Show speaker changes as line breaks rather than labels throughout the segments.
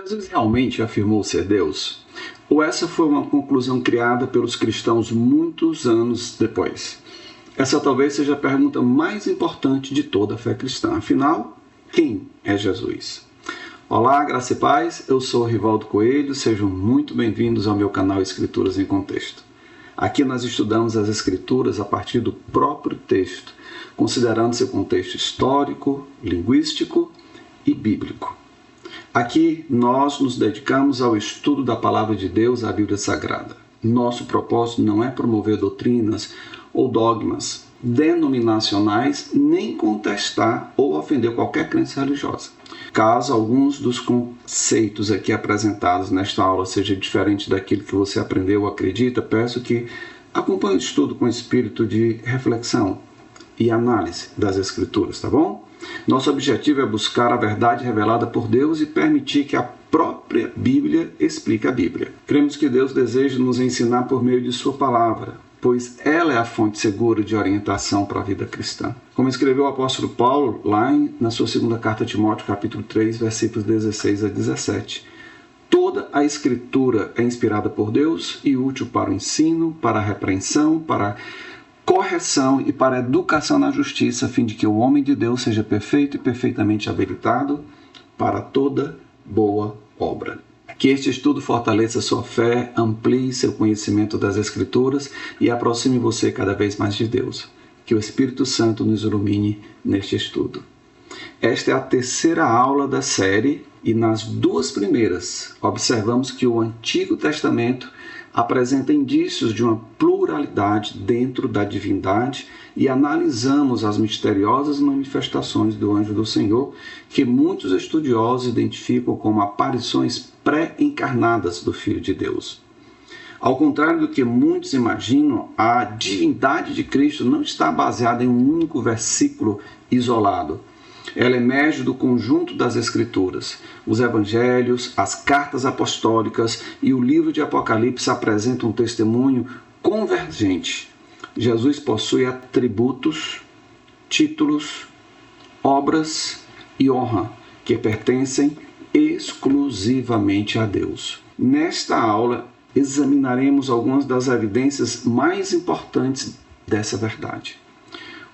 Jesus realmente afirmou ser Deus? Ou essa foi uma conclusão criada pelos cristãos muitos anos depois? Essa talvez seja a pergunta mais importante de toda a fé cristã. Afinal, quem é Jesus? Olá, graça e paz, eu sou Rivaldo Coelho, sejam muito bem-vindos ao meu canal Escrituras em Contexto. Aqui nós estudamos as Escrituras a partir do próprio texto, considerando seu contexto histórico, linguístico e bíblico. Aqui nós nos dedicamos ao estudo da Palavra de Deus, a Bíblia Sagrada. Nosso propósito não é promover doutrinas ou dogmas denominacionais, nem contestar ou ofender qualquer crença religiosa. Caso alguns dos conceitos aqui apresentados nesta aula seja diferente daquilo que você aprendeu ou acredita, peço que acompanhe o estudo com espírito de reflexão e análise das Escrituras, tá bom? Nosso objetivo é buscar a verdade revelada por Deus e permitir que a própria Bíblia explique a Bíblia. Cremos que Deus deseja nos ensinar por meio de sua palavra, pois ela é a fonte segura de orientação para a vida cristã. Como escreveu o apóstolo Paulo lá na sua segunda carta a Timóteo, capítulo 3, versículos 16 a 17. Toda a Escritura é inspirada por Deus e útil para o ensino, para a repreensão, para a correção e para a educação na justiça, a fim de que o homem de Deus seja perfeito e perfeitamente habilitado para toda boa obra. Que este estudo fortaleça sua fé, amplie seu conhecimento das Escrituras e aproxime você cada vez mais de Deus. Que o Espírito Santo nos ilumine neste estudo. Esta é a terceira aula da série e nas duas primeiras observamos que o Antigo Testamento apresenta indícios de uma pluralidade dentro da divindade e analisamos as misteriosas manifestações do anjo do Senhor que muitos estudiosos identificam como aparições pré-encarnadas do Filho de Deus. Ao contrário do que muitos imaginam, a divindade de Cristo não está baseada em um único versículo isolado. Ela emerge do conjunto das Escrituras. Os Evangelhos, as cartas apostólicas e o livro de Apocalipse apresentam um testemunho convergente. Jesus possui atributos, títulos, obras e honra que pertencem exclusivamente a Deus. Nesta aula, examinaremos algumas das evidências mais importantes dessa verdade.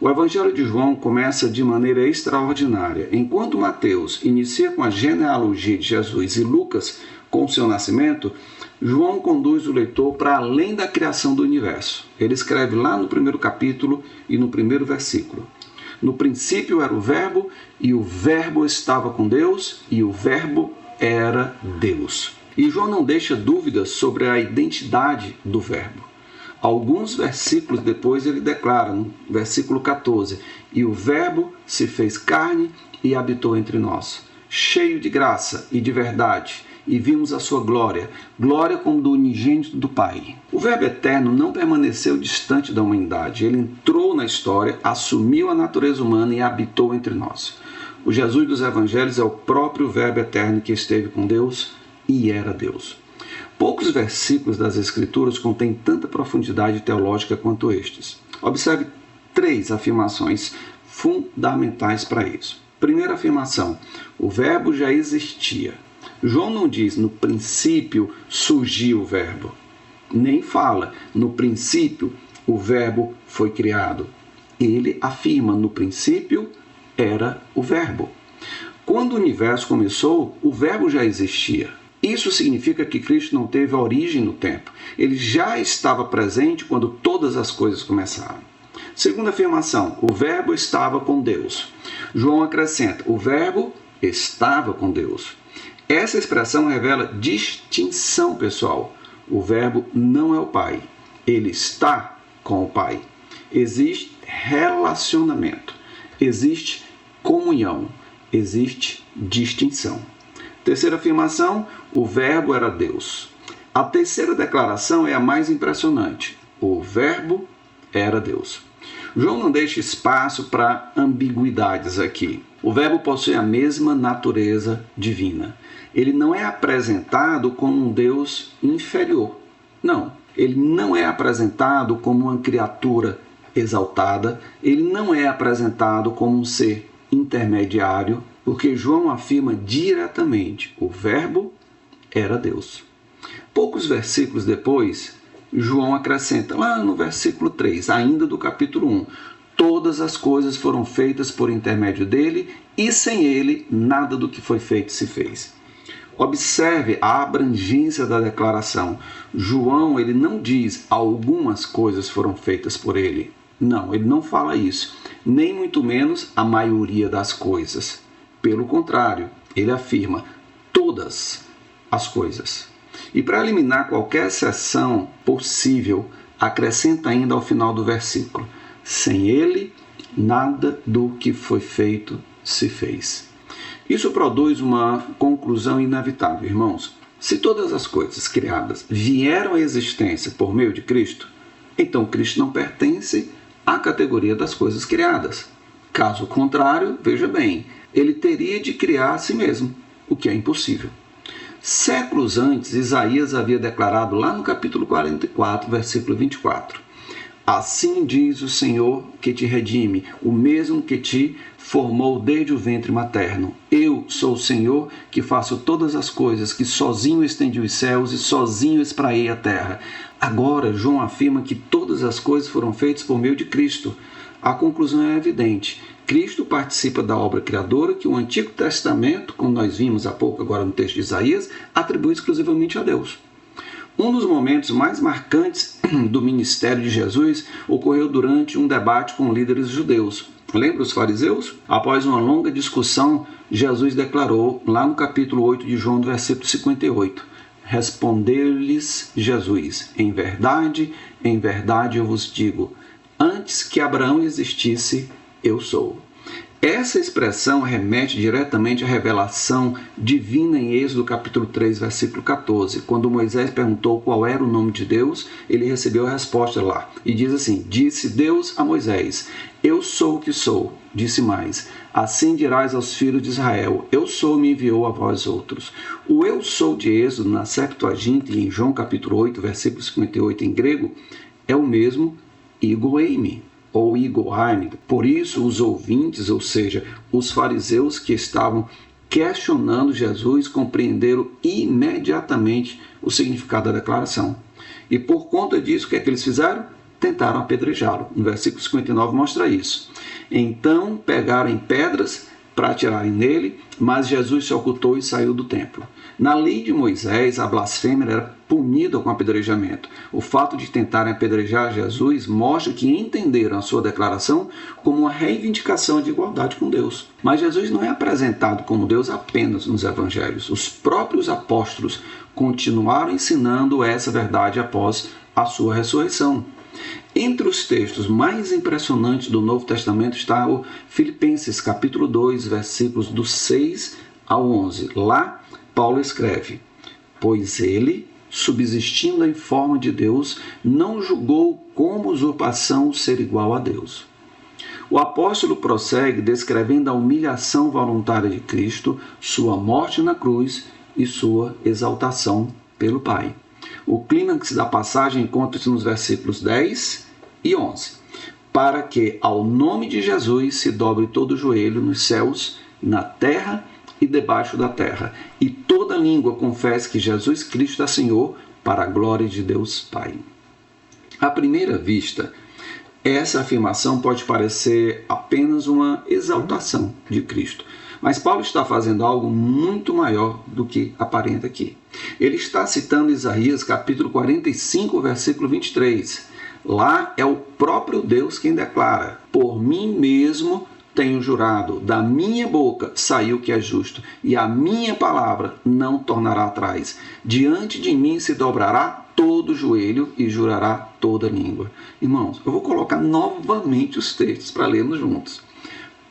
O Evangelho de João começa de maneira extraordinária. Enquanto Mateus inicia com a genealogia de Jesus e Lucas com o seu nascimento, João conduz o leitor para além da criação do universo. Ele escreve lá no primeiro capítulo e no primeiro versículo. No princípio era o Verbo, e o Verbo estava com Deus, e o Verbo era Deus. E João não deixa dúvidas sobre a identidade do Verbo. Alguns versículos depois ele declara, no versículo 14, e o Verbo se fez carne e habitou entre nós, cheio de graça e de verdade, e vimos a sua glória, glória como do unigênito do Pai. O Verbo eterno não permaneceu distante da humanidade, ele entrou na história, assumiu a natureza humana e habitou entre nós. O Jesus dos Evangelhos é o próprio Verbo eterno que esteve com Deus e era Deus. Poucos versículos das Escrituras contêm tanta profundidade teológica quanto estes. Observe três afirmações fundamentais para isso. Primeira afirmação, o Verbo já existia. João não diz, no princípio surgiu o Verbo. Nem fala, no princípio o Verbo foi criado. Ele afirma, no princípio era o Verbo. Quando o universo começou, o Verbo já existia. Isso significa que Cristo não teve origem no tempo. Ele já estava presente quando todas as coisas começaram. Segunda afirmação, o Verbo estava com Deus. João acrescenta, o Verbo estava com Deus. Essa expressão revela distinção, pessoal. O Verbo não é o Pai, ele está com o Pai. Existe relacionamento, existe comunhão, existe distinção. Terceira afirmação, o Verbo era Deus. A terceira declaração é a mais impressionante. O Verbo era Deus. João não deixa espaço para ambiguidades aqui. O Verbo possui a mesma natureza divina. Ele não é apresentado como um Deus inferior. Não. Ele não é apresentado como uma criatura exaltada. Ele não é apresentado como um ser intermediário. porque João afirma diretamente: o Verbo era Deus. Poucos versículos depois, João acrescenta, lá no versículo 3, ainda do capítulo 1, todas as coisas foram feitas por intermédio dele, e sem ele, nada do que foi feito se fez. Observe a abrangência da declaração. João, ele não diz algumas coisas foram feitas por ele. Não, ele não fala isso. Nem muito menos a maioria das coisas. Pelo contrário, ele afirma todas as coisas. E para eliminar qualquer exceção possível, acrescenta ainda ao final do versículo: sem ele, nada do que foi feito se fez. Isso produz uma conclusão inevitável, irmãos. Se todas as coisas criadas vieram à existência por meio de Cristo, então Cristo não pertence à categoria das coisas criadas. Caso contrário, veja bem, ele teria de criar a si mesmo, o que é impossível. Séculos antes, Isaías havia declarado lá no capítulo 44, versículo 24: assim diz o Senhor que te redime, o mesmo que te formou desde o ventre materno. Eu sou o Senhor que faço todas as coisas, que sozinho estendi os céus e sozinho espraiei a terra. Agora, João afirma que todas as coisas foram feitas por meio de Cristo. A conclusão é evidente. Cristo participa da obra criadora que o Antigo Testamento, como nós vimos há pouco agora no texto de Isaías, atribui exclusivamente a Deus. Um dos momentos mais marcantes do ministério de Jesus ocorreu durante um debate com líderes judeus. Lembra os fariseus? Após uma longa discussão, Jesus declarou, lá no capítulo 8 de João, no versículo 58, respondeu-lhes Jesus: em verdade eu vos digo, antes que Abraão existisse, eu sou. Essa expressão remete diretamente à revelação divina em Êxodo capítulo 3, versículo 14. Quando Moisés perguntou qual era o nome de Deus, ele recebeu a resposta lá. E diz assim: disse Deus a Moisés: eu sou o que sou. Disse mais: assim dirás aos filhos de Israel: eu sou, me enviou a vós outros. O eu sou de Êxodo, na Septuaginta e em João capítulo 8, versículo 58 em grego, é o mesmo ego eimi, ou Igohaim. Por isso, os ouvintes, ou seja, os fariseus que estavam questionando Jesus, compreenderam imediatamente o significado da declaração. E por conta disso, o que é que eles fizeram? Tentaram apedrejá-lo. No versículo 59 mostra isso. Então, pegaram em pedras para atirarem nele, mas Jesus se ocultou e saiu do templo. Na lei de Moisés, a blasfêmia era punida com apedrejamento. O fato de tentarem apedrejar Jesus mostra que entenderam a sua declaração como uma reivindicação de igualdade com Deus. Mas Jesus não é apresentado como Deus apenas nos evangelhos. Os próprios apóstolos continuaram ensinando essa verdade após a sua ressurreição. Entre os textos mais impressionantes do Novo Testamento está o Filipenses capítulo 2, versículos do 6 ao 11. Lá, Paulo escreve: pois ele, subsistindo em forma de Deus, não julgou como usurpação ser igual a Deus. O apóstolo prossegue descrevendo a humilhação voluntária de Cristo, sua morte na cruz e sua exaltação pelo Pai. O clímax da passagem encontra-se nos versículos 10 e 11. Para que ao nome de Jesus se dobre todo o joelho nos céus, na terra e debaixo da terra, e toda língua confesse que Jesus Cristo é Senhor, para a glória de Deus Pai. À primeira vista, essa afirmação pode parecer apenas uma exaltação de Cristo, mas Paulo está fazendo algo muito maior do que aparenta aqui. Ele está citando Isaías capítulo 45, versículo 23. Lá é o próprio Deus quem declara: por mim mesmo tenho jurado, da minha boca saiu o que é justo, e a minha palavra não tornará atrás. Diante de mim se dobrará todo joelho e jurará toda língua. Irmãos, eu vou colocar novamente os textos para lermos juntos.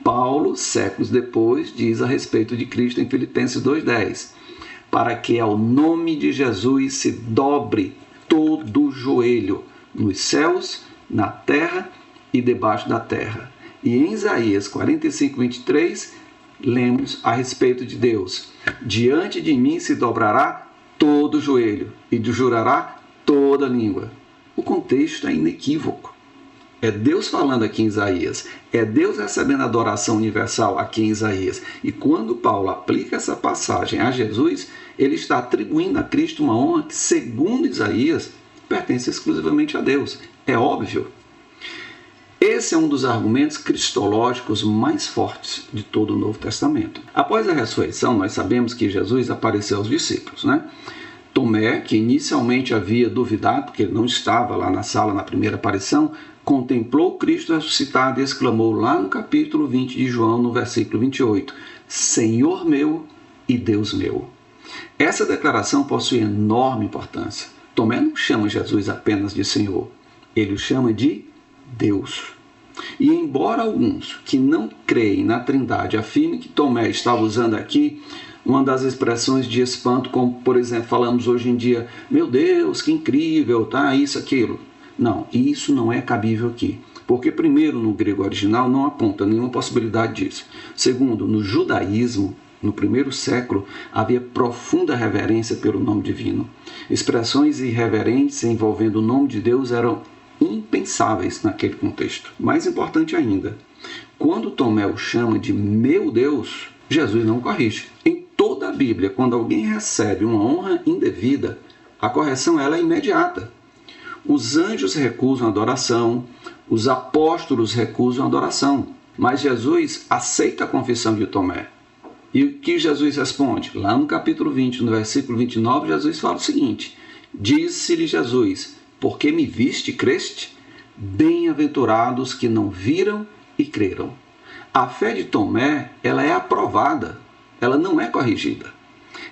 Paulo, séculos depois, diz a respeito de Cristo em Filipenses 2,10: para que ao nome de Jesus se dobre todo joelho, nos céus, na terra e debaixo da terra. E em Isaías 45, 23, lemos a respeito de Deus: diante de mim se dobrará todo joelho e jurará toda língua. O contexto é inequívoco. É Deus falando aqui em Isaías. É Deus recebendo a adoração universal aqui em Isaías. E quando Paulo aplica essa passagem a Jesus, ele está atribuindo a Cristo uma honra que, segundo Isaías, pertence exclusivamente a Deus. É óbvio. Esse é um dos argumentos cristológicos mais fortes de todo o Novo Testamento. Após a ressurreição, nós sabemos que Jesus apareceu aos discípulos, né? Tomé, que inicialmente havia duvidado, porque ele não estava lá na sala na primeira aparição, contemplou Cristo ressuscitado e exclamou lá no capítulo 20 de João, no versículo 28, Senhor meu e Deus meu. Essa declaração possui enorme importância. Tomé não chama Jesus apenas de Senhor, ele o chama de Deus. E embora alguns que não creem na Trindade afirmem que Tomé estava usando aqui uma das expressões de espanto, como, por exemplo, falamos hoje em dia, meu Deus, que incrível, tá? Isso, aquilo. Não, isso não é cabível aqui. Porque, primeiro, no grego original não aponta nenhuma possibilidade disso. Segundo, no judaísmo, no primeiro século, havia profunda reverência pelo nome divino. Expressões irreverentes envolvendo o nome de Deus eram impensáveis naquele contexto. Mais importante ainda, quando Tomé o chama de meu Deus, Jesus não corrige. Em toda a Bíblia, quando alguém recebe uma honra indevida, a correção ela é imediata. Os anjos recusam a adoração, os apóstolos recusam a adoração, mas Jesus aceita a confissão de Tomé. E o que Jesus responde? Lá no capítulo 20, no versículo 29, Jesus fala o seguinte, disse-lhe Jesus, porque me viste e creste? Bem-aventurados que não viram e creram. A fé de Tomé, ela é aprovada, ela não é corrigida.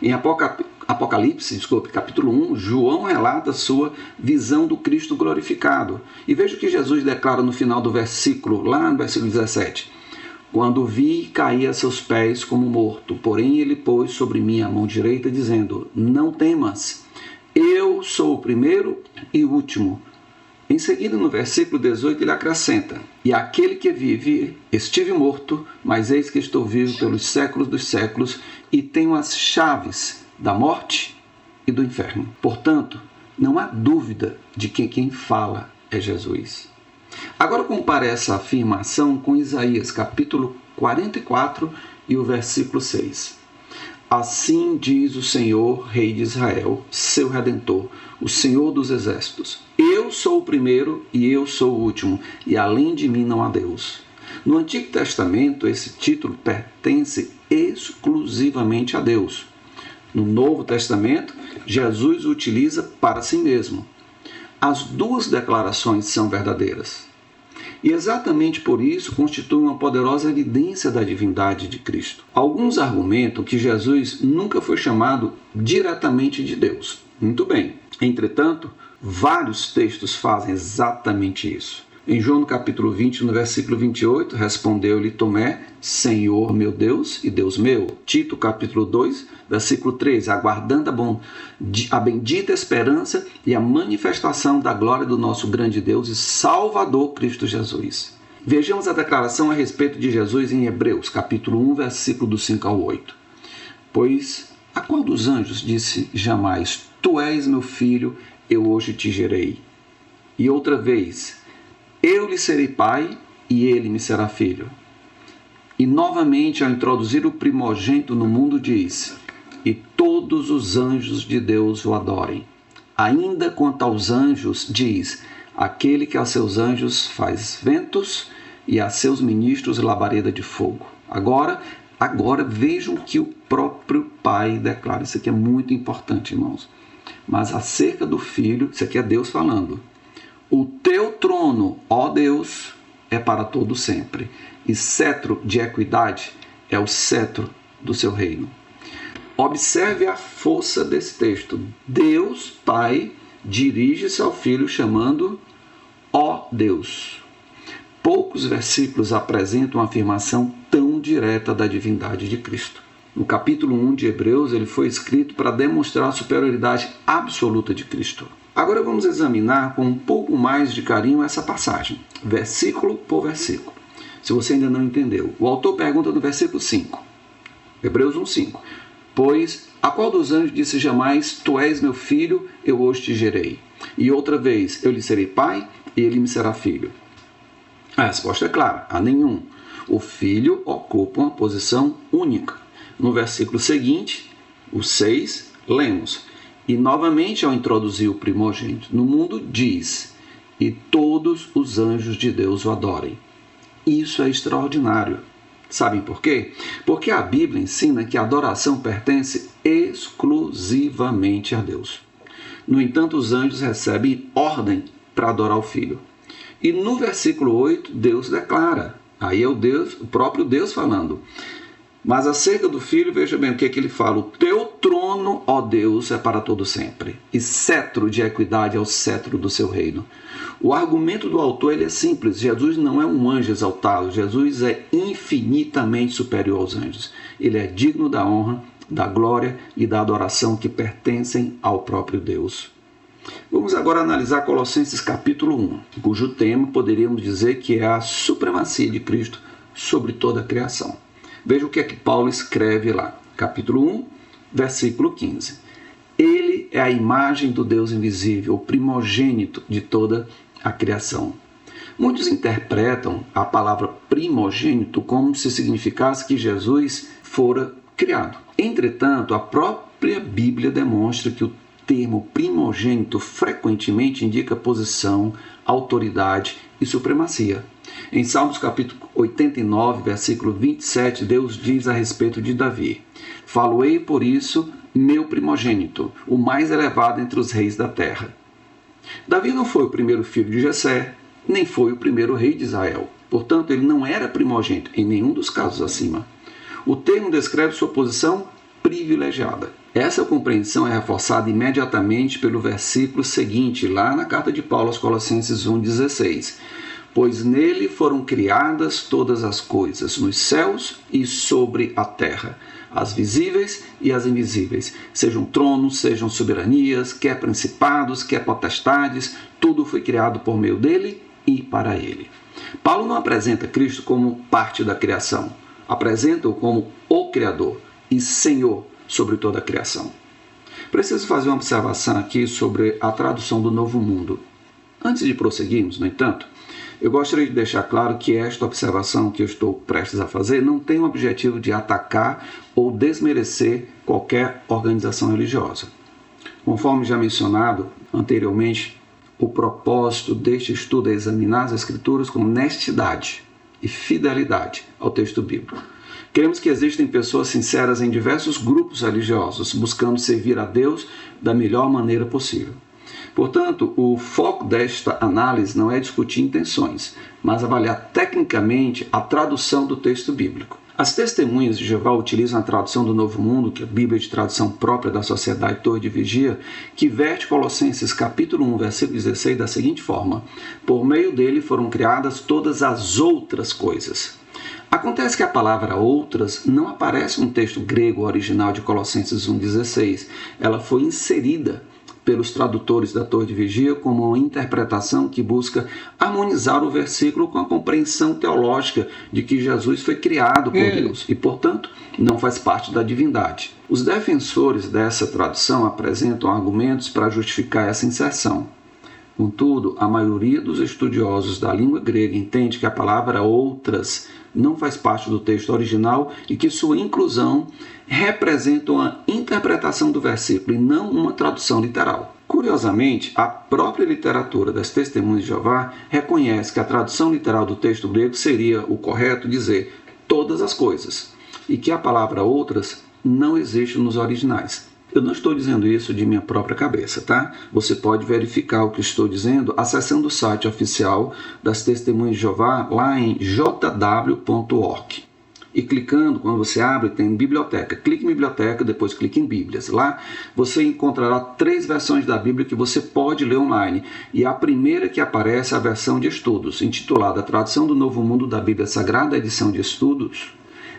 Em Apocalipse, capítulo 1, João relata sua visão do Cristo glorificado. E veja o que Jesus declara no final do versículo, lá no versículo 17. Quando vi, caí a seus pés como morto, porém ele pôs sobre mim a mão direita, dizendo, não temas, eu sou o primeiro e o último. Em seguida, no versículo 18, ele acrescenta, e aquele que vive, estive morto, mas eis que estou vivo pelos séculos dos séculos, e tenho as chaves da morte e do inferno. Portanto, não há dúvida de que quem fala é Jesus. Agora compare essa afirmação com Isaías, capítulo 44 e o versículo 6. Assim diz o Senhor, Rei de Israel, seu Redentor, o Senhor dos Exércitos. Eu sou o primeiro e eu sou o último, e além de mim não há Deus. No Antigo Testamento, esse título pertence exclusivamente a Deus. No Novo Testamento, Jesus o utiliza para si mesmo. As duas declarações são verdadeiras. E exatamente por isso constitui uma poderosa evidência da divindade de Cristo. Alguns argumentam que Jesus nunca foi chamado diretamente de Deus. Muito bem. Entretanto, vários textos fazem exatamente isso. Em João no capítulo 20, no versículo 28, respondeu-lhe Tomé, Senhor meu Deus e Deus meu. Tito capítulo 2, versículo 3, aguardando a bendita esperança e a manifestação da glória do nosso grande Deus e Salvador Cristo Jesus. Vejamos a declaração a respeito de Jesus em Hebreus, capítulo 1, versículo do 5 ao 8. Pois a qual dos anjos disse jamais, Tu és meu filho, eu hoje te gerei. E outra vez, eu lhe serei pai e ele me será filho. E novamente, ao introduzir o primogênito no mundo, diz, e todos os anjos de Deus o adorem. Ainda quanto aos anjos, diz, aquele que aos seus anjos faz ventos e a seus ministros labareda de fogo. Agora vejam que o próprio Pai declara. Isso aqui é muito importante, irmãos. Mas acerca do Filho, isso aqui é Deus falando. O teu trono, ó Deus, é para todo sempre, e cetro de equidade é o cetro do seu reino. Observe a força desse texto. Deus, Pai, dirige-se ao Filho chamando ó Deus. Poucos versículos apresentam uma afirmação tão direta da divindade de Cristo. No capítulo 1 de Hebreus, ele foi escrito para demonstrar a superioridade absoluta de Cristo. Agora vamos examinar com um pouco mais de carinho essa passagem, versículo por versículo. Se você ainda não entendeu, o autor pergunta no versículo 5, Hebreus 1:5. Pois a qual dos anjos disse jamais, Tu és meu filho, eu hoje te gerei. E outra vez, eu lhe serei pai e ele me será filho. A resposta é clara, a nenhum. O Filho ocupa uma posição única. No versículo seguinte, o 6, lemos: e novamente ao introduzir o primogênito no mundo, diz: e todos os anjos de Deus o adorem. Isso é extraordinário. Sabem por quê? Porque a Bíblia ensina que a adoração pertence exclusivamente a Deus. No entanto, os anjos recebem ordem para adorar o Filho. E no versículo 8, Deus declara, aí é o próprio Deus falando. Mas acerca do Filho, veja bem o que ele fala: o teu trono, ó Deus, é para todo sempre, e cetro de equidade é o cetro do seu reino. O argumento do autor ele é simples. Jesus não é um anjo exaltado. Jesus é infinitamente superior aos anjos. Ele é digno da honra, da glória e da adoração que pertencem ao próprio Deus. Vamos agora analisar Colossenses capítulo 1, cujo tema poderíamos dizer que é a supremacia de Cristo sobre toda a criação. Veja o que é que Paulo escreve lá, capítulo 1, versículo 15. Ele é a imagem do Deus invisível, o primogênito de toda a criação. Muitos interpretam a palavra primogênito como se significasse que Jesus fora criado. Entretanto, a própria Bíblia demonstra que o termo primogênito frequentemente indica posição, autoridade e supremacia. Em Salmos capítulo 89, versículo 27, Deus diz a respeito de Davi: falo-ei por isso meu primogênito, o mais elevado entre os reis da terra. Davi não foi o primeiro filho de Jessé, nem foi o primeiro rei de Israel. Portanto, ele não era primogênito em nenhum dos casos acima. O termo descreve sua posição privilegiada. Essa compreensão é reforçada imediatamente pelo versículo seguinte, lá na carta de Paulo aos Colossenses 1,16. Pois nele foram criadas todas as coisas, nos céus e sobre a terra, as visíveis e as invisíveis, sejam tronos, sejam soberanias, quer principados, quer potestades, tudo foi criado por meio dele e para ele. Paulo não apresenta Cristo como parte da criação, apresenta-o como o Criador e Senhor sobre toda a criação. Preciso fazer uma observação aqui sobre a tradução do Novo Mundo. Antes de prosseguirmos, no entanto, eu gostaria de deixar claro que esta observação que eu estou prestes a fazer não tem o objetivo de atacar ou desmerecer qualquer organização religiosa. Conforme já mencionado anteriormente, o propósito deste estudo é examinar as Escrituras com honestidade e fidelidade ao texto bíblico. Queremos que existem pessoas sinceras em diversos grupos religiosos, buscando servir a Deus da melhor maneira possível. Portanto, o foco desta análise não é discutir intenções, mas avaliar tecnicamente a tradução do texto bíblico. As testemunhas de Jeová utilizam a tradução do Novo Mundo, que é a Bíblia de tradução própria da Sociedade Torre de Vigia, que verte Colossenses capítulo 1, versículo 16 da seguinte forma: por meio dele foram criadas todas as outras coisas. Acontece que a palavra outras não aparece no texto grego original de Colossenses 1,16. Ela foi inserida pelos tradutores da Torre de Vigia como uma interpretação que busca harmonizar o versículo com a compreensão teológica de que Jesus foi criado por Deus e, portanto, não faz parte da divindade. Os defensores dessa tradução apresentam argumentos para justificar essa inserção. Contudo, a maioria dos estudiosos da língua grega entende que a palavra outras não faz parte do texto original e que sua inclusão representa uma interpretação do versículo e não uma tradução literal. Curiosamente, a própria literatura das Testemunhas de Jeová reconhece que a tradução literal do texto grego seria o correto dizer todas as coisas e que a palavra outras não existe nos originais. Eu não estou dizendo isso de minha própria cabeça, tá? Você pode verificar o que estou dizendo acessando o site oficial das Testemunhas de Jeová lá em jw.org. E clicando, quando você abre, tem biblioteca. Clique em biblioteca, depois clique em Bíblias. Lá você encontrará 3 versões da Bíblia que você pode ler online. E a primeira que aparece é a versão de estudos, intitulada Tradução do Novo Mundo da Bíblia Sagrada, edição de estudos.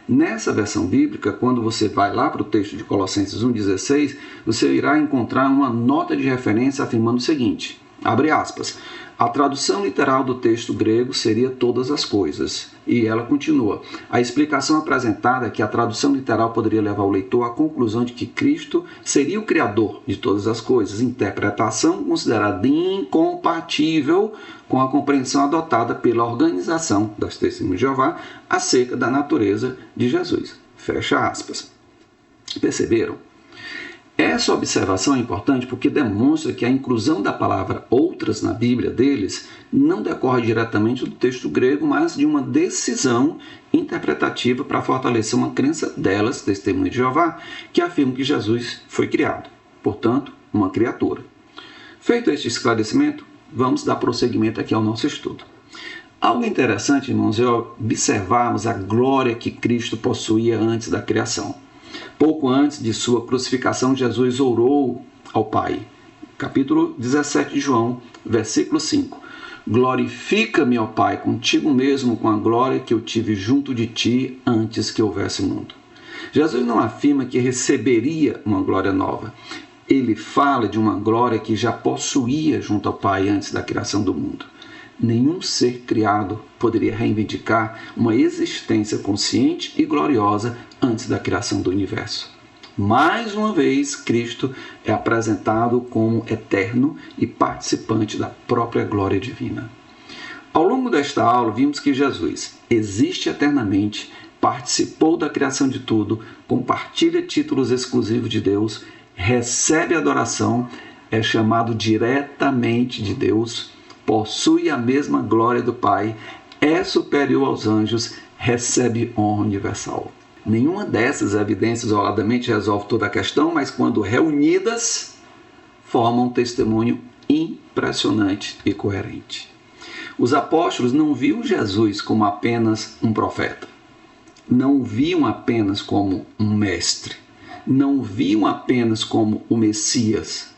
Nessa versão bíblica, quando você vai lá para o texto de Colossenses 1,16, você irá encontrar uma nota de referência afirmando o seguinte, abre aspas, A tradução literal do texto grego seria todas as coisas. E ela continua. A explicação apresentada é que a tradução literal poderia levar o leitor à conclusão de que Cristo seria o Criador de todas as coisas. Interpretação considerada incompatível com a compreensão adotada pela Organização das Testemunhas de Jeová acerca da natureza de Jesus. Fecha aspas. Perceberam? Essa observação é importante porque demonstra que a inclusão da palavra outras na Bíblia deles não decorre diretamente do texto grego, mas de uma decisão interpretativa para fortalecer uma crença delas, Testemunhas de Jeová, que afirma que Jesus foi criado, portanto, uma criatura. Feito este esclarecimento, vamos dar prosseguimento aqui ao nosso estudo. Algo interessante, irmãos, é observarmos a glória que Cristo possuía antes da criação. Pouco antes de sua crucificação, Jesus orou ao Pai. Capítulo 17 de João, versículo 5. Glorifica-me, ó Pai, contigo mesmo com a glória que eu tive junto de ti antes que houvesse mundo. Jesus não afirma que receberia uma glória nova. Ele fala de uma glória que já possuía junto ao Pai antes da criação do mundo. Nenhum ser criado poderia reivindicar uma existência consciente e gloriosa antes da criação do universo. Mais uma vez, Cristo é apresentado como eterno e participante da própria glória divina. Ao longo desta aula, vimos que Jesus existe eternamente, participou da criação de tudo, compartilha títulos exclusivos de Deus, recebe adoração, é chamado diretamente de Deus, possui a mesma glória do Pai, é superior aos anjos, recebe honra universal. Nenhuma dessas evidências isoladamente resolve toda a questão, mas quando reunidas, formam um testemunho impressionante e coerente. Os apóstolos não viam Jesus como apenas um profeta, não o viam apenas como um mestre, não o viam apenas como o Messias.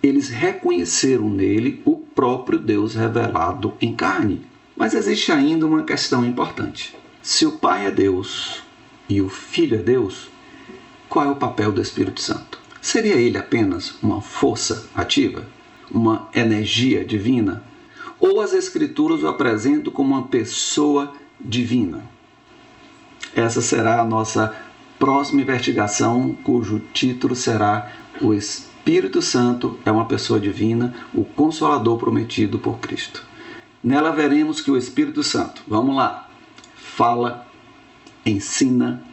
Eles reconheceram nele o próprio Deus revelado em carne. Mas existe ainda uma questão importante. Se o Pai é Deus e o Filho é Deus, qual é o papel do Espírito Santo? Seria ele apenas uma força ativa? Uma energia divina? Ou as Escrituras o apresentam como uma pessoa divina? Essa será a nossa próxima investigação, cujo título será O Espírito Santo é uma pessoa divina, o Consolador prometido por Cristo. Nela veremos que o Espírito Santo, vamos lá, fala, ensina,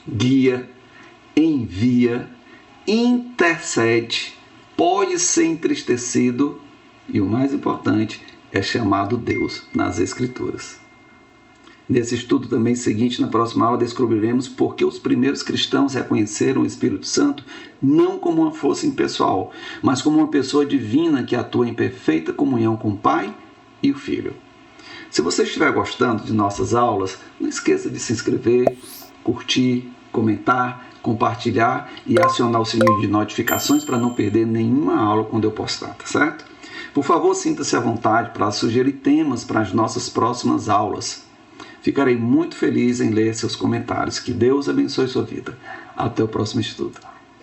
guia, envia, intercede, pode ser entristecido e, o mais importante, é chamado Deus nas Escrituras. Nesse estudo também seguinte, na próxima aula, descobriremos por que os primeiros cristãos reconheceram o Espírito Santo não como uma força impessoal, mas como uma pessoa divina que atua em perfeita comunhão com o Pai e o Filho. Se você estiver gostando de nossas aulas, não esqueça de se inscrever, curtir, comentar, compartilhar e acionar o sininho de notificações para não perder nenhuma aula quando eu postar, tá certo? Por favor, sinta-se à vontade para sugerir temas para as nossas próximas aulas. Ficarei muito feliz em ler seus comentários. Que Deus abençoe sua vida. Até o próximo estudo.